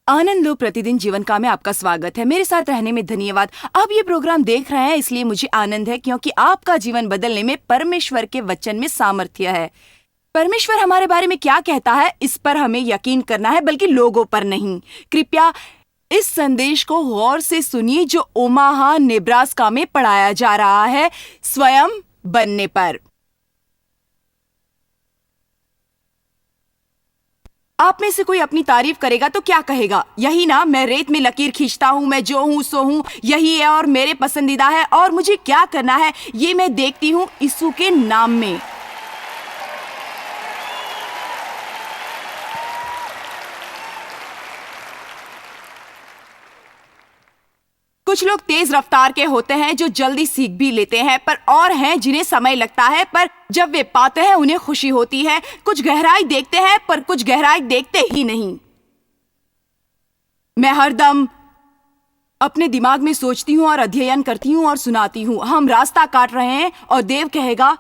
आनंद लो प्रतिदिन जीवन का में आपका स्वागत है। मेरे साथ रहने में धन्यवाद। आप ये प्रोग्राम देख रहे हैं इसलिए मुझे आनंद है, क्योंकि आपका जीवन बदलने में परमेश्वर के वचन में सामर्थ्य है। परमेश्वर हमारे बारे में क्या कहता है इस पर हमें यकीन करना है, बल्कि लोगों पर नहीं। कृपया इस संदेश को गौर से सुनिए जो ओमाहा नेब्रास्का में पढ़ाया जा रहा है, स्वयं बनने पर। आप में से कोई अपनी तारीफ करेगा तो क्या कहेगा? यही ना, मैं रेत में लकीर खींचता हूँ, मैं जो हूँ सो हूँ, यही है और मेरे पसंदीदा है, और मुझे क्या करना है ये मैं देखती हूँ यीशु के नाम में। कुछ लोग तेज रफ्तार के होते हैं जो जल्दी सीख भी लेते हैं, पर और हैं जिन्हें समय लगता है, पर जब वे पाते हैं उन्हें खुशी होती है। कुछ गहराई देखते हैं पर कुछ गहराई देखते ही नहीं। मैं हरदम अपने दिमाग में सोचती हूँ और अध्ययन करती हूँ और सुनाती हूँ। हम रास्ता काट रहे हैं और देव कहेगा,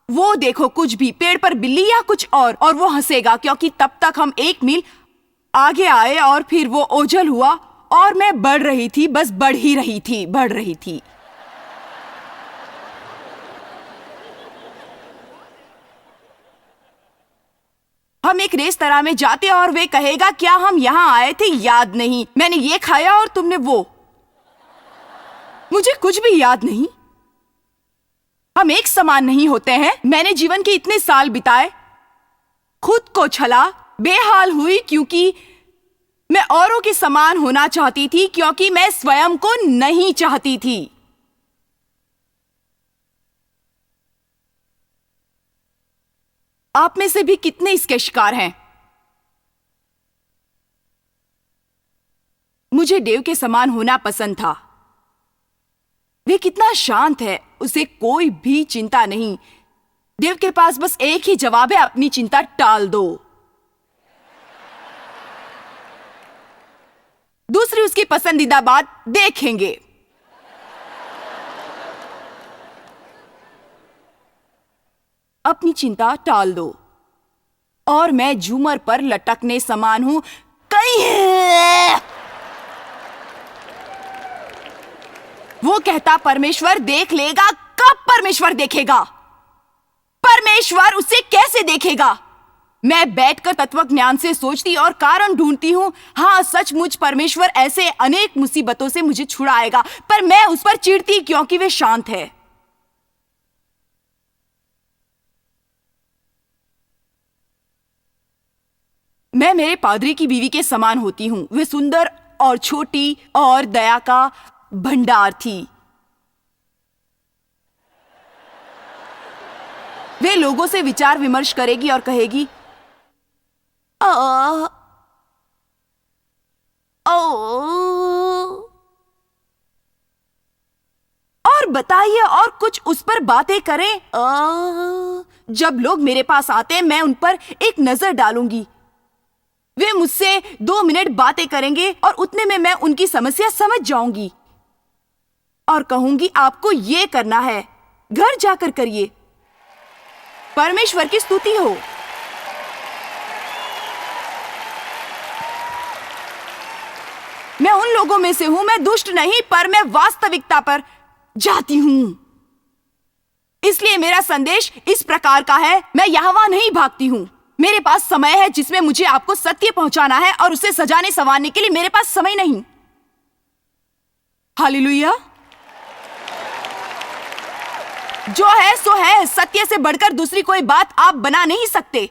वो देखो कुछ भी, पेड़ पर बिल्ली या कुछ और वो हंसेगा, क्योंकि तब तक हम 1 मील आगे आए और फिर वो ओझल हुआ और मैं बढ़ रही थी, बस बढ़ ही रही थी, बढ़ रही थी। हम एक रेस तरह में जाते और वे कहेगा, क्या हम यहां आए थे? याद नहीं। मैंने ये खाया और तुमने वो। मुझे कुछ भी याद नहीं। हम एक समान नहीं होते हैं। मैंने जीवन के इतने साल बिताए, खुद को छला, बेहाल हुई, क्योंकि मैं औरों के समान होना चाहती थी, क्योंकि मैं स्वयं को नहीं चाहती थी। आप में से भी कितने इसके शिकार हैं? मुझे देव के समान होना पसंद था। वे कितना शांत है, उसे कोई भी चिंता नहीं। देव के पास बस एक ही जवाब है, अपनी चिंता टाल दो। दूसरी उसकी पसंदीदा बात, देखेंगे। अपनी चिंता टाल दो। और मैं झूमर पर लटकने समान हूं। वो कहता, परमेश्वर देख लेगा। कब परमेश्वर देखेगा? परमेश्वर उसे कैसे देखेगा? मैं बैठकर तत्व ज्ञान से सोचती और कारण ढूंढती हूँ। हाँ, सचमुच परमेश्वर ऐसे अनेक मुसीबतों से मुझे छुड़ाएगा, पर मैं उस पर चिढ़ती क्योंकि वे शांत है। मैं मेरे पादरी की बीवी के समान होती हूँ। वे सुंदर और छोटी और दया का भंडार थी। वे लोगों से विचार विमर्श करेगी और कहेगी, और बताइए, और कुछ उस पर बातें करें। जब लोग मेरे पास आते, मैं उन पर एक नजर डालूंगी। वे मुझसे 2 मिनट बातें करेंगे और उतने में मैं उनकी समस्या समझ जाऊंगी और कहूंगी, आपको ये करना है, घर जाकर करिए। परमेश्वर की स्तुति हो। मैं उन लोगों में से हूं, मैं दुष्ट नहीं, पर मैं वास्तविकता पर जाती हूं। इसलिए मेरा संदेश इस प्रकार का है, मैं यहोवा नहीं भागती हूं। मेरे पास समय है जिसमें मुझे आपको सत्य पहुंचाना है, और उसे सजाने संवारने के लिए मेरे पास समय नहीं। हालेलुया। जो है सो है। सत्य से बढ़कर दूसरी कोई बात आप बना नहीं सकते।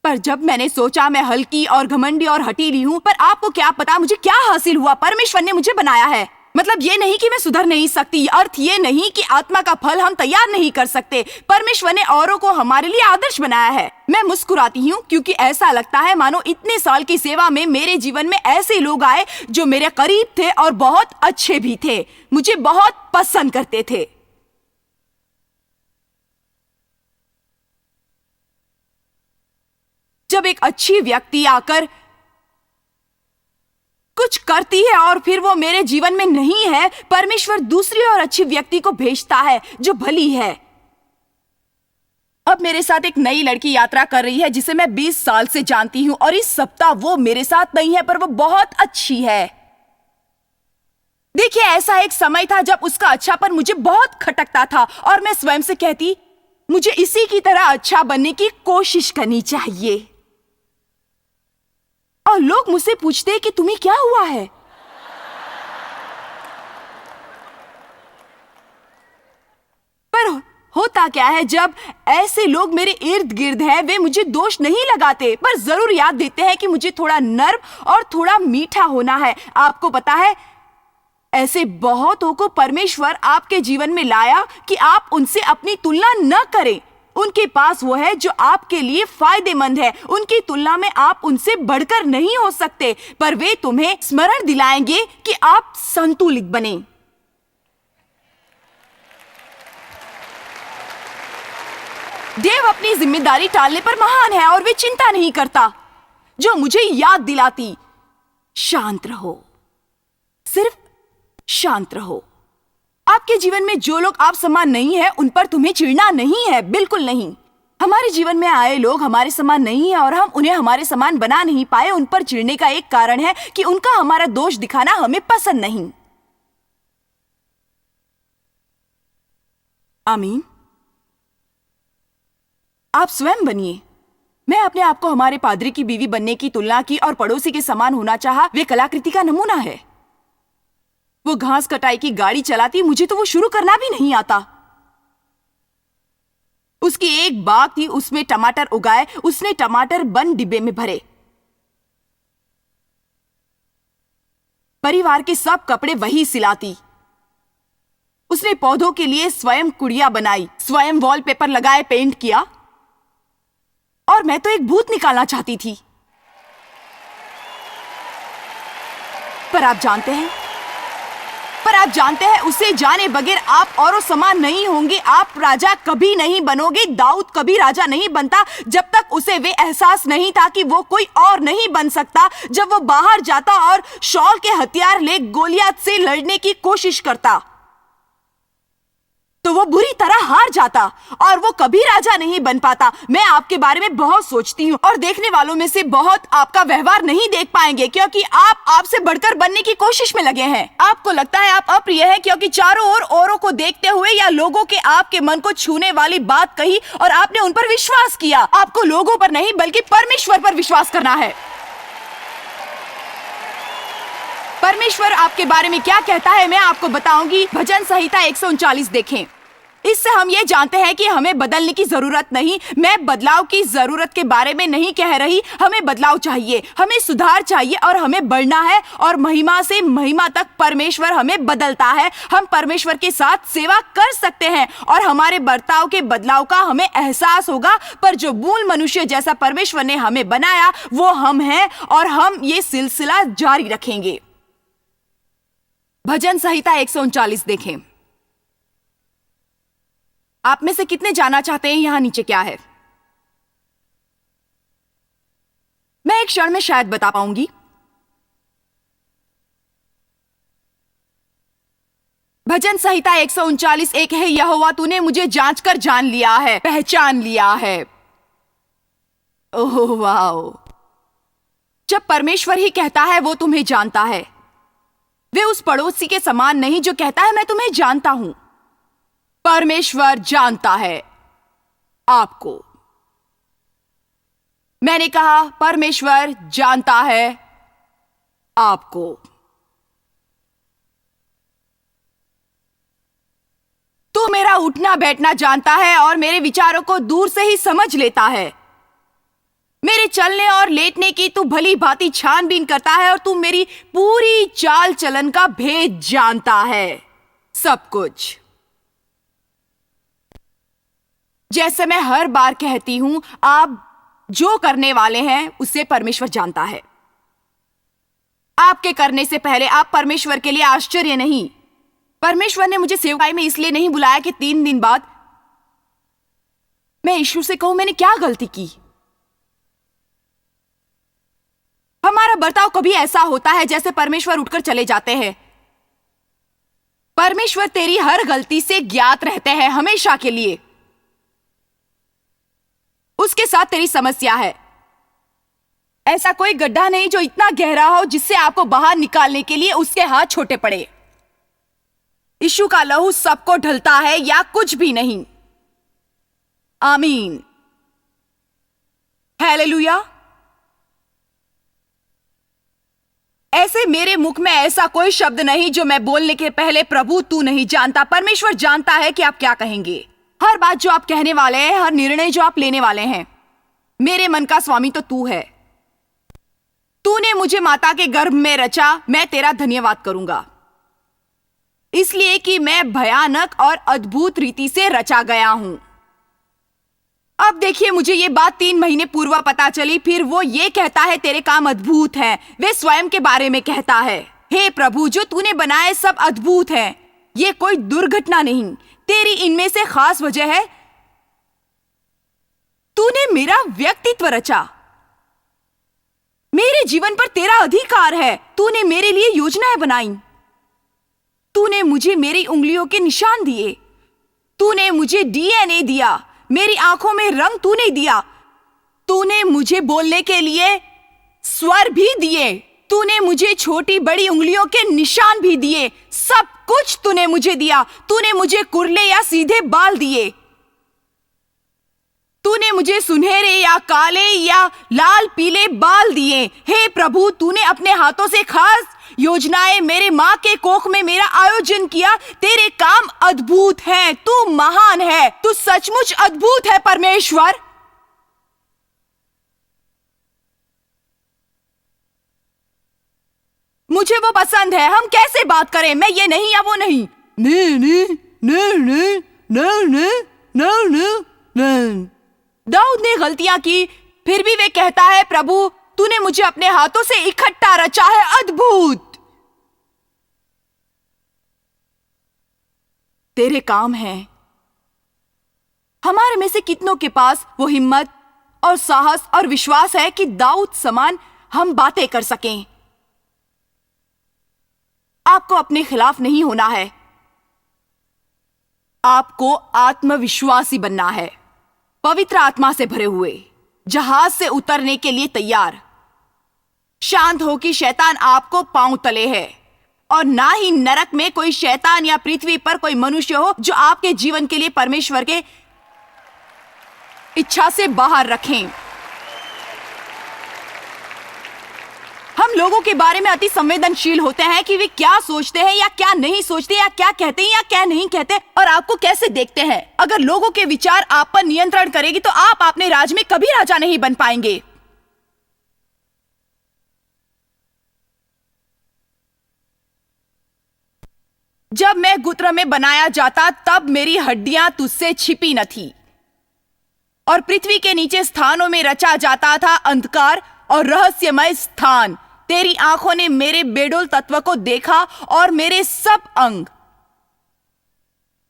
पर जब मैंने सोचा मैं हल्की और घमंडी और हठीली हूं, पर आपको क्या पता मुझे क्या हासिल हुआ? परमेश्वर ने मुझे बनाया है। मतलब ये नहीं कि मैं सुधर नहीं सकती, अर्थ ये नहीं कि आत्मा का फल हम तैयार नहीं कर सकते। परमेश्वर ने औरों को हमारे लिए आदर्श बनाया है। मैं मुस्कुराती हूँ क्योंकि ऐसा लगता है मानो इतने साल की सेवा में मेरे जीवन में ऐसे लोग आए जो मेरे करीब थे और बहुत अच्छे भी थे, मुझे बहुत पसंद करते थे। जब एक अच्छी व्यक्ति आकर कुछ करती है और फिर वो मेरे जीवन में नहीं है, परमेश्वर दूसरी और अच्छी व्यक्ति को भेजता है जो भली है। अब मेरे साथ एक नई लड़की यात्रा कर रही है जिसे मैं 20 साल से जानती हूँ, और इस सप्ताह वो मेरे साथ नहीं है, पर वो बहुत अच्छी है। देखिए, ऐसा एक समय था जब उसका अच्छापन मुझे बहुत खटकता था और मैं स्वयं से कहती, मुझे इसी की तरह अच्छा बनने की कोशिश करनी चाहिए। और लोग मुझसे पूछते कि तुम्हें क्या हुआ है? पर होता क्या है, जब ऐसे लोग मेरे इर्द गिर्द हैं, वे मुझे दोष नहीं लगाते, पर जरूर याद देते हैं कि मुझे थोड़ा नर्म और थोड़ा मीठा होना है। आपको पता है, ऐसे बहुतों को परमेश्वर आपके जीवन में लाया कि आप उनसे अपनी तुलना न करें। उनके पास वो है जो आपके लिए फायदेमंद है। उनकी तुलना में आप उनसे बढ़कर नहीं हो सकते, पर वे तुम्हें स्मरण दिलाएंगे कि आप संतुलित बने। देव अपनी जिम्मेदारी टालने पर महान है और वे चिंता नहीं करता, जो मुझे याद दिलाती, शांत रहो, सिर्फ शांत रहो। आपके जीवन में जो लोग आप समान नहीं है, उन पर तुम्हें चिढ़ना नहीं है, बिल्कुल नहीं। हमारे जीवन में आए लोग हमारे समान नहीं है और हम उन्हें हमारे समान बना नहीं पाए। उन पर चिढ़ने का एक कारण है कि उनका हमारा दोष दिखाना हमें पसंद नहीं। आमीन। आप स्वयं बनिए। मैं अपने आप को हमारे पादरी की बीवी बनने की तुलना की और पड़ोसी के समान होना चाहा। वे कलाकृति का नमूना है। वो घास कटाई की गाड़ी चलाती, मुझे तो वो शुरू करना भी नहीं आता। उसकी एक बाग थी, उसमें टमाटर उगाए, उसने टमाटर बंद डिब्बे में भरे। परिवार के सब कपड़े वही सिलाती। उसने पौधों के लिए स्वयं कुड़िया बनाई, स्वयं वॉलपेपर लगाए, पेंट किया। और मैं तो एक भूत निकालना चाहती थी। पर आप जानते हैं, उसे जाने बगैर आप औरों समान नहीं होंगे। आप राजा कभी नहीं बनोगे। दाऊद कभी राजा नहीं बनता जब तक उसे वे एहसास नहीं था कि वो कोई और नहीं बन सकता। जब वो बाहर जाता और शॉल के हथियार ले गोलियत से लड़ने की कोशिश करता, तो वो बुरी तरह हार जाता और वो कभी राजा नहीं बन पाता। मैं आपके बारे में बहुत सोचती हूँ और देखने वालों में से बहुत आपका व्यवहार नहीं देख पाएंगे, क्योंकि आप आपसे बढ़कर बनने की कोशिश में लगे हैं। आपको लगता है आप अप्रिय हैं क्योंकि चारों ओर औरों को देखते हुए या लोगों के आपके मन को छूने वाली बात कही और आपने उन पर विश्वास किया। आपको लोगों पर नहीं बल्कि परमेश्वर पर विश्वास करना है। परमेश्वर आपके बारे में क्या कहता है मैं आपको बताऊंगी। भजन संहिता 139 देखें। इससे हम ये जानते हैं कि हमें बदलने की जरूरत नहीं। मैं बदलाव की जरूरत के बारे में नहीं कह रही। हमें बदलाव चाहिए, हमें सुधार चाहिए और हमें बढ़ना है। और महिमा से महिमा तक परमेश्वर हमें बदलता है। हम परमेश्वर के साथ सेवा कर सकते हैं और हमारे बर्ताव के बदलाव का हमें एहसास होगा। पर जो मूल मनुष्य जैसा परमेश्वर ने हमें बनाया, वो हम हैं और हम ये सिलसिला जारी रखेंगे। भजन संहिता 139 देखें। आप में से कितने जानना चाहते हैं यहां नीचे क्या है? मैं एक क्षण में शायद बता पाऊंगी। भजन संहिता 139 एक है, यहोवा तूने मुझे जांच कर जान लिया है, पहचान लिया है। Oh wow! जब परमेश्वर ही कहता है वो तुम्हें जानता है, वे उस पड़ोसी के समान नहीं जो कहता है मैं तुम्हें जानता हूं। परमेश्वर जानता है आपको। मैंने कहा परमेश्वर जानता है आपको। तू मेरा उठना बैठना जानता है और मेरे विचारों को दूर से ही समझ लेता है। मेरे चलने और लेटने की तू भली भांति छानबीन करता है और तू मेरी पूरी चाल चलन का भेद जानता है। सब कुछ। जैसे मैं हर बार कहती हूं, आप जो करने वाले हैं उसे परमेश्वर जानता है। आपके करने से पहले आप परमेश्वर के लिए आश्चर्य नहीं। परमेश्वर ने मुझे सेवकाई में इसलिए नहीं बुलाया कि 3 दिन बाद मैं यीशु से कहूं मैंने क्या गलती की। हमारा बर्ताव कभी ऐसा होता है जैसे परमेश्वर उठकर चले जाते हैं। परमेश्वर तेरी हर गलती से ज्ञात रहते हैं हमेशा के लिए। उसके साथ तेरी समस्या है। ऐसा कोई गड्ढा नहीं जो इतना गहरा हो जिससे आपको बाहर निकालने के लिए उसके हाथ छोटे पड़े। यीशु का लहू सबको ढलता है या कुछ भी नहीं। आमीन। हालेलुया। ऐसे मेरे मुख में ऐसा कोई शब्द नहीं जो मैं बोलने के पहले प्रभु तू नहीं जानता। परमेश्वर जानता है कि आप क्या कहेंगे। हर बात जो आप कहने वाले हैं, हर निर्णय जो आप लेने वाले हैं, मेरे मन का स्वामी तो तू है। तूने मुझे माता के गर्भ में रचा, मैं तेरा धन्यवाद करूंगा, इसलिए कि मैं भयानक और अद्भुत रीति से रचा गया हूं। अब देखिए, मुझे ये बात 3 महीने पूर्व पता चली। फिर वो ये कहता है तेरे काम अद्भुत हैं। वे स्वयं के बारे में कहता है, हे प्रभु, जो तूने बनाए सब अद्भुत हैं। ये कोई दुर्घटना नहीं, तेरी इनमें से खास वजह है। तूने मेरा व्यक्तित्व रचा, मेरे जीवन पर तेरा अधिकार है। तूने मेरे लिए योजनाएं बनाई। तूने मुझे मेरी उंगलियों के निशान दिए। तूने मुझे डीएनए दिया, मेरी आंखों में रंग तूने दिया। तूने मुझे बोलने के लिए स्वर भी दिए। तूने मुझे छोटी बड़ी उंगलियों के निशान भी दिए। सब कुछ तूने मुझे दिया। तूने मुझे कुरले या सीधे बाल दिए। तूने मुझे सुनहरे या काले या लाल पीले बाल दिए। हे प्रभु, तूने अपने हाथों से खास योजनाएं मेरे मां के कोख में मेरा आयोजन किया। तेरे काम अद्भुत हैं। तू महान है। तू सचमुच अद्भुत है परमेश्वर। मुझे वो पसंद है। हम कैसे बात करें, मैं ये नहीं या वो नहीं। दाऊद ने गलतियां की, फिर भी वे कहता है, प्रभु तूने मुझे अपने हाथों से इकट्ठा रचा है। अद्भुत तेरे काम हैं। हमारे में से कितनों के पास वो हिम्मत और साहस और विश्वास है कि दाऊद समान हम बातें कर सकें। आपको अपने खिलाफ नहीं होना है, आपको आत्मविश्वासी बनना है, पवित्र आत्मा से भरे हुए, जहाज से उतरने के लिए तैयार। शांत हो कि शैतान आपको पांव तले है, और ना ही नरक में कोई शैतान या पृथ्वी पर कोई मनुष्य हो जो आपके जीवन के लिए परमेश्वर के इच्छा से बाहर रखें। हम लोगों के बारे में अति संवेदनशील होते हैं कि वे क्या सोचते हैं या क्या नहीं सोचते, या क्या कहते हैं या क्या नहीं कहते, और आपको कैसे देखते हैं। अगर लोगों के विचार आप पर नियंत्रण करेगी तो आप अपने राज में कभी राजा नहीं बन पाएंगे। जब मैं गुत्र में बनाया जाता तब मेरी हड्डियां तुझसे छिपी न थी, और पृथ्वी के नीचे स्थानों में रचा जाता था अंधकार और रहस्यमय स्थान। तेरी आंखों ने मेरे बेडोल तत्व को देखा, और मेरे सब अंग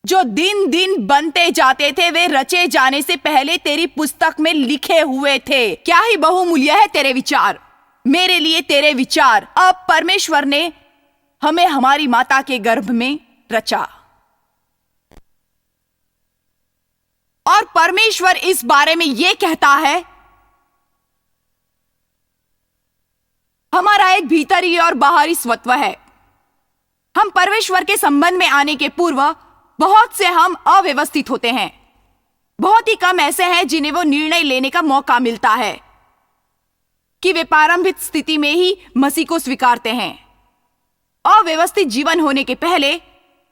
जो दिन दिन बनते जाते थे वे रचे जाने से पहले तेरी पुस्तक में लिखे हुए थे। क्या ही बहुमूल्य है तेरे विचार, मेरे लिए तेरे विचार। अब परमेश्वर ने हमें हमारी माता के गर्भ में रचा, और परमेश्वर इस बारे में यह कहता है, हमारा एक भीतरी और बाहरी स्वत्व है। हम परमेश्वर के संबंध में आने के पूर्व बहुत से हम अव्यवस्थित होते हैं। बहुत ही कम ऐसे हैं जिन्हें वो निर्णय लेने का मौका मिलता है कि वे प्रारंभिक स्थिति में ही मसीह को स्वीकारते हैं। अव्यवस्थित जीवन होने के पहले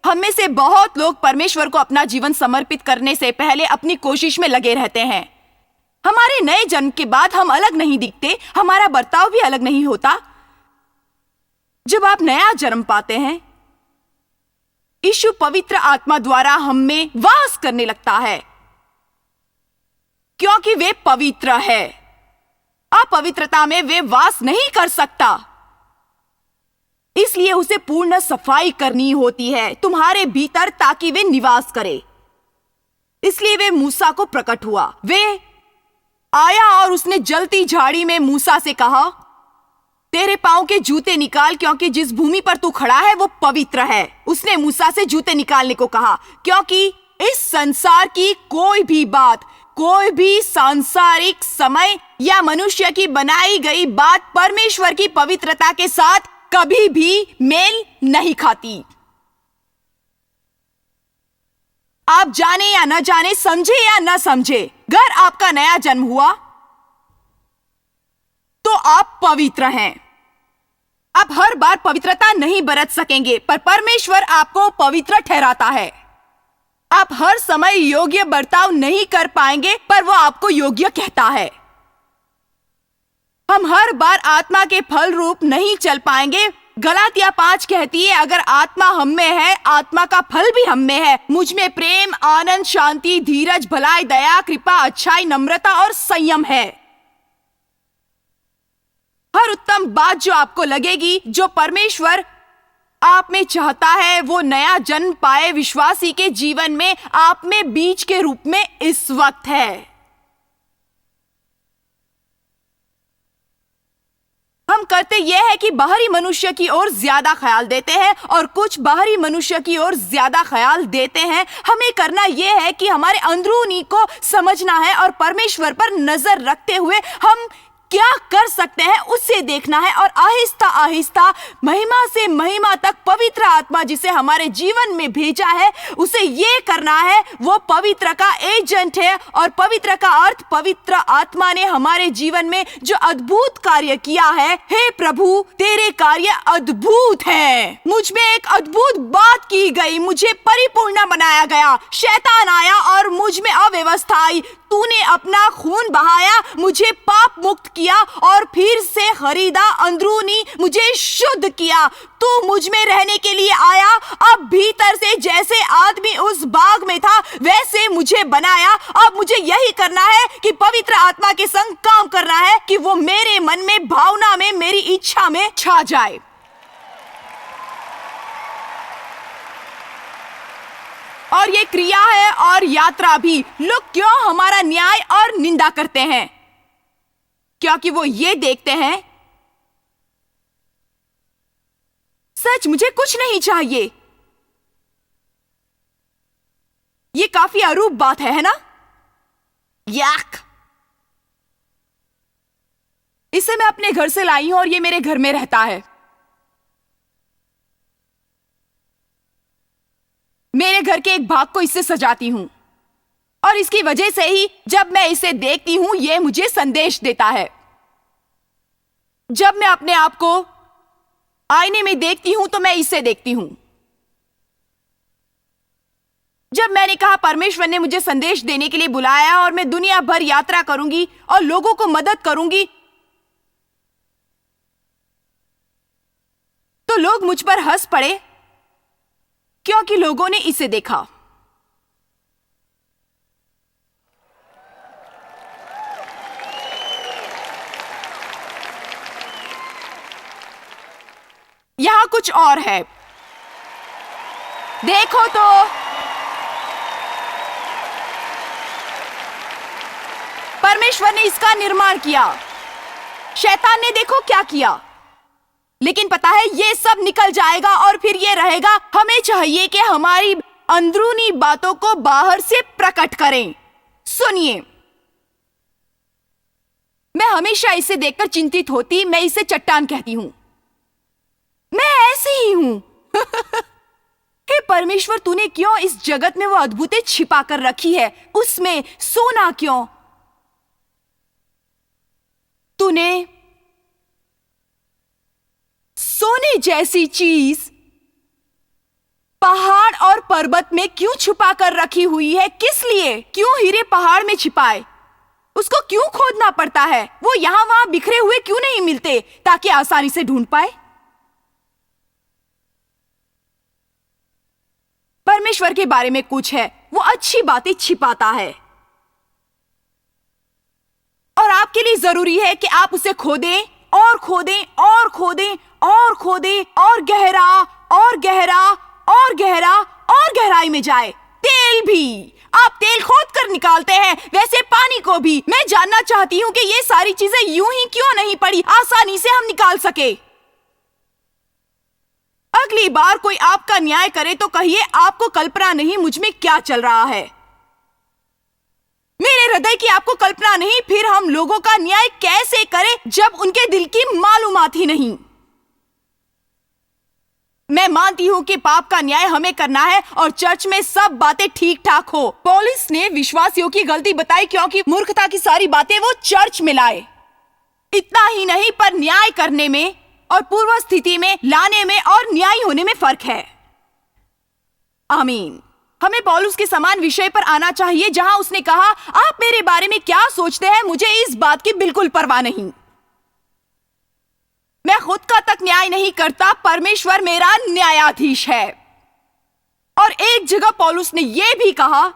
हम में से बहुत लोग परमेश्वर को अपना जीवन समर्पित करने से पहले अपनी कोशिश में लगे रहते हैं। हमारे नए जन्म के बाद हम अलग नहीं दिखते, हमारा बर्ताव भी अलग नहीं होता। जब आप नया जन्म पाते हैं, यीशु पवित्र आत्मा द्वारा हम में वास करने लगता है, क्योंकि वे पवित्र है। अपवित्रता में वे वास नहीं कर सकता, इसलिए उसे पूर्ण सफाई करनी होती है तुम्हारे भीतर, ताकि वे निवास करे। इसलिए वे मूसा को प्रकट हुआ। वे आया और उसने जलती झाड़ी में मूसा से कहा, तेरे पांव के जूते निकाल, क्योंकि जिस भूमि पर तू खड़ा है वो पवित्र है। उसने मूसा से जूते निकालने को कहा, क्योंकि इस संसार की कोई भी बात कोई भी सांसारिक समय या मनुष्य की बनाई गई बात परमेश्वर की पवित्रता के साथ कभी भी मेल नहीं खाती। आप जाने या न जाने, समझे या न समझे, अगर आपका नया जन्म हुआ तो आप पवित्र हैं। आप हर बार पवित्रता नहीं बरत सकेंगे, पर परमेश्वर आपको पवित्र ठहराता है। आप हर समय योग्य बर्ताव नहीं कर पाएंगे, पर वो आपको योग्य कहता है। हम हर बार आत्मा के फल रूप नहीं चल पाएंगे। गलातिया 5 कहती है, अगर आत्मा हम में है, आत्मा का फल भी हम में है। मुझ में प्रेम, आनंद, शांति, धीरज, भलाई, दया, कृपा, अच्छाई, नम्रता और संयम है। हर उत्तम बात जो आपको लगेगी, जो परमेश्वर आप में चाहता है, वो नया जन्म पाए विश्वासी के जीवन में आप में बीज के रूप में इस वक्त है। हम करते यह है कि बाहरी मनुष्य की ओर ज्यादा ख्याल देते हैं और कुछ बाहरी मनुष्य की ओर ज्यादा ख्याल देते हैं। हमें करना यह है कि हमारे अंदरूनी को समझना है और परमेश्वर पर नजर रखते हुए हम क्या कर सकते हैं उसे देखना है और आहिस्ता आहिस्ता महिमा से महिमा तक पवित्र आत्मा जिसे हमारे जीवन में भेजा है उसे ये करना है। वो पवित्र का एजेंट है और पवित्र का अर्थ पवित्र आत्मा ने हमारे जीवन में जो अद्भुत कार्य किया है। हे प्रभु, तेरे कार्य अद्भुत है। मुझ में एक अद्भुत बात की गई, मुझे परिपूर्ण बनाया गया। शैतान आया और मुझ में अव्यवस्था आई। तूने अपना खून बहाया, मुझे पाप मुक्त किया और फिर से खरीदा, अंदरूनी मुझे शुद्ध किया। तू मुझ में रहने के लिए आया। अब भीतर से जैसे आदमी उस बाग में था वैसे मुझे बनाया। अब मुझे यही करना है कि पवित्र आत्मा के संग काम करना है कि वो मेरे मन में, भावना में, मेरी इच्छा में छा जाए। और ये क्रिया है और यात्रा भी। लोग क्यों हमारा न्याय और निंदा करते हैं? क्योंकि वो ये देखते हैं सच मुझे कुछ नहीं चाहिए। ये काफी अरूप बात है ना? याक, इसे मैं अपने घर से लाई हूं और ये मेरे घर में रहता है। मेरे घर के एक भाग को इससे सजाती हूं और इसकी वजह से ही जब मैं इसे देखती हूं ये मुझे संदेश देता है। जब मैं अपने आप को आईने में देखती हूं तो मैं इसे देखती हूं। जब मैंने कहा परमेश्वर ने मुझे संदेश देने के लिए बुलाया और मैं दुनिया भर यात्रा करूंगी और लोगों को मदद करूंगी, तो लोग मुझ पर हंस पड़े क्योंकि लोगों ने इसे देखा। यहां कुछ और है, देखो तो। परमेश्वर ने इसका निर्माण किया, शैतान ने देखो क्या किया। लेकिन पता है ये सब निकल जाएगा और फिर ये रहेगा। हमें चाहिए कि हमारी अंदरूनी बातों को बाहर से प्रकट करें। सुनिए, मैं हमेशा इसे देखकर चिंतित होती। मैं इसे चट्टान कहती हूं। मैं ऐसी ही हूं। हे परमेश्वर, तूने क्यों इस जगत में वो अद्भुतें छिपा कर रखी है? उसमें सोना क्यों? तूने सोने जैसी चीज पहाड़ और पर्वत में क्यों छुपा कर रखी हुई है? किस लिए? क्यों हीरे पहाड़ में छिपाए? उसको क्यों खोदना पड़ता है? वो यहां वहां बिखरे हुए क्यों नहीं मिलते ताकि आसानी से ढूंढ पाए? परमेश्वर के बारे में कुछ है, वो अच्छी बातें छिपाता है और आपके लिए जरूरी है कि आप उसे खोदें और खोदें और खोदें और खोदें और गहरा और गहरा और गहरा और गहराई में जाए। तेल भी आप तेल खोद कर निकालते हैं, वैसे पानी को भी। मैं जानना चाहती हूं कि ये सारी चीजें यूं ही क्यों नहीं पड़ी, आसानी से हम निकाल सके। अगली बार कोई आपका न्याय करे तो कहिए आपको कल्पना नहीं मुझ में क्या चल रहा है। मेरे हृदय की आपको कल्पना नहीं, फिर हम लोगों का न्याय कैसे करें जब उनके दिल की मालूमात ही नहीं। मैं मानती हूँ कि पाप का न्याय हमें करना है और चर्च में सब बातें ठीक ठाक हो। पौलुस ने विश्वासियों की गलती बताई क्योंकि मूर्खता की सारी बातें वो चर्च में लाए। इतना ही नहीं, पर न्याय करने में और पूर्व स्थिति में लाने में और न्यायी होने में फर्क है। आमीन। हमें पौलुस के समान विषय पर आना चाहिए जहां उसने कहा, आप मेरे बारे में क्या सोचते हैं, मुझे इस बात की बिल्कुल परवाह नहीं। मैं खुद का तक न्याय नहीं करता, परमेश्वर मेरा न्यायाधीश है। और एक जगह पौलुस ने यह भी कहा,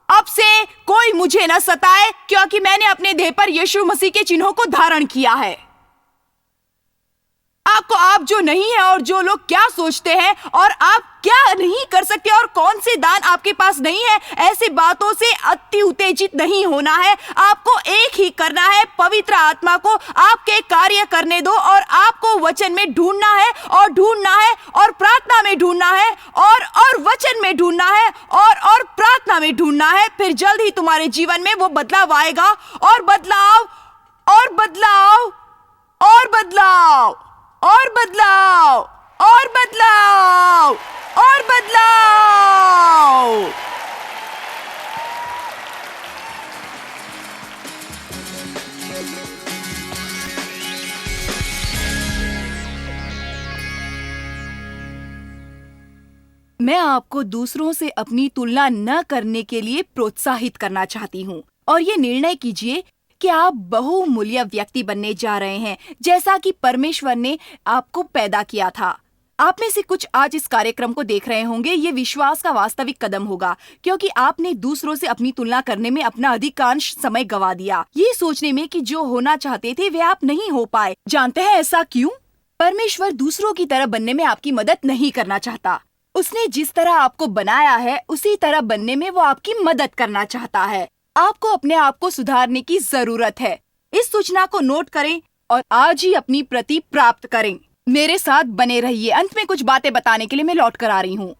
अब से कोई मुझे न सताए क्योंकि मैंने अपने देह पर यीशु मसीह के चिन्हों को धारण किया है। आपको आप जो नहीं है और जो लोग क्या सोचते हैं और आप क्या नहीं कर सकते और कौन से दान आपके पास नहीं है, ऐसी बातों से अति उत्तेजित नहीं होना है। आपको एक ही करना है, पवित्र आत्मा को आपके कार्य करने दो और आपको वचन में ढूंढना है और ढूंढना है और प्रार्थना में ढूंढना है और वचन में ढूंढना है और प्रार्थना में ढूंढना है। फिर जल्द ही तुम्हारे जीवन में वो बदलाव आएगा और बदलाव और बदलाव और बदलाव और बदलाव और बदलाव और बदलाव। मैं आपको दूसरों से अपनी तुलना न करने के लिए प्रोत्साहित करना चाहती हूँ और ये निर्णय कीजिए कि आप बहुमूल्य व्यक्ति बनने जा रहे हैं, जैसा कि परमेश्वर ने आपको पैदा किया था। आप में से कुछ आज इस कार्यक्रम को देख रहे होंगे। ये विश्वास का वास्तविक कदम होगा क्योंकि आपने दूसरों से अपनी तुलना करने में अपना अधिकांश समय गंवा दिया, ये सोचने में कि जो होना चाहते थे वे आप नहीं हो पाए। जानते हैं ऐसा क्यों? परमेश्वर दूसरों की तरह बनने में आपकी मदद नहीं करना चाहता। उसने जिस तरह आपको बनाया है उसी तरह बनने में वो आपकी मदद करना चाहता है। आपको अपने आप को सुधारने की जरूरत है। इस सूचना को नोट करें और आज ही अपनी प्रति प्राप्त करें। मेरे साथ बने रहिए। अंत में कुछ बातें बताने के लिए मैं लौट कर आ रही हूँ।